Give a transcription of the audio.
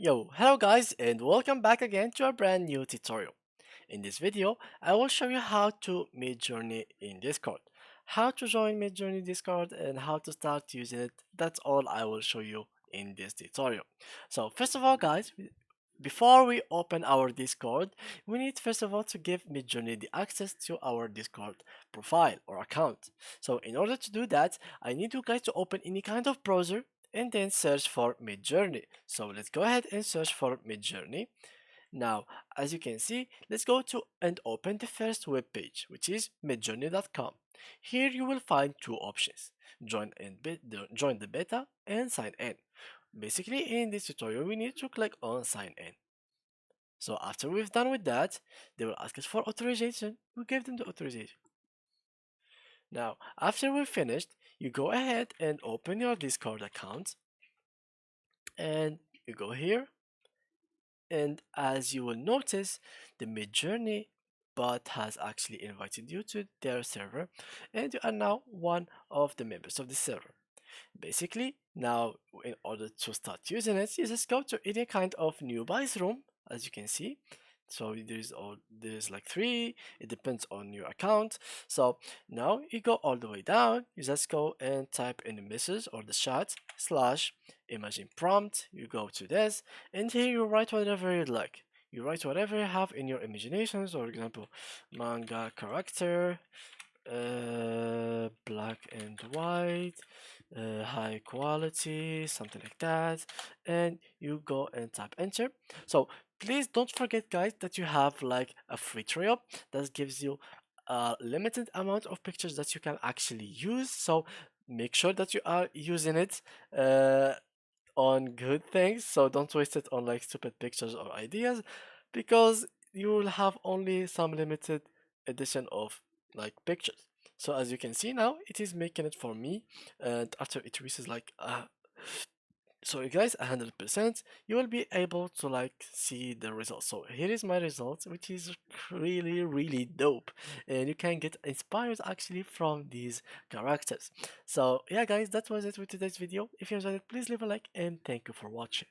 Hello guys, and welcome back again to a brand new tutorial. In this video, I will show you how to Midjourney in Discord. How to join Midjourney Discord and how to start using it. That's all I will show you in this tutorial. So first of all guys, before we open our Discord, we need first of all to give Midjourney the access to our Discord profile or account. So in order to do that, I need you guys to open any kind of browser and then search for Midjourney. So let's go ahead and search for Midjourney. Now, as you can see, let's go to and open the first web page, which is midjourney.com. Here you will find two options: join the beta and sign in. Basically, in this tutorial, we need to click on sign in. So after we've done with that, they will ask us for authorization. We give them the authorization. Now, after we're finished, you go ahead and open your Discord account and you go here. And as you will notice, the Midjourney bot has actually invited you to their server, and you are now one of the members of the server. Basically, now in order to start using it, you just go to any kind of new buys room, as you can see. So there's like three. It depends on your account. So now you go all the way down. You just go and type in the message or the chat slash imagine prompt. You go to this, and here you write whatever you'd like. You write whatever you have in your imaginations. For example, manga character, black and white, high quality, something like that, and you go and tap enter. So please don't forget guys that you have like a free trial that gives you a limited amount of pictures that you can actually use. So make sure that you are using it on good things, so don't waste it on like stupid pictures or ideas, because you will have only some limited edition of like pictures. So as you can see now, it is making it for me, and after it reaches like so you guys 100%, you will be able to like see the results. So here is my results, which is really dope, and you can get inspired actually from these characters. So yeah guys, that was it with today's video. If you enjoyed it, please leave a like and thank you for watching.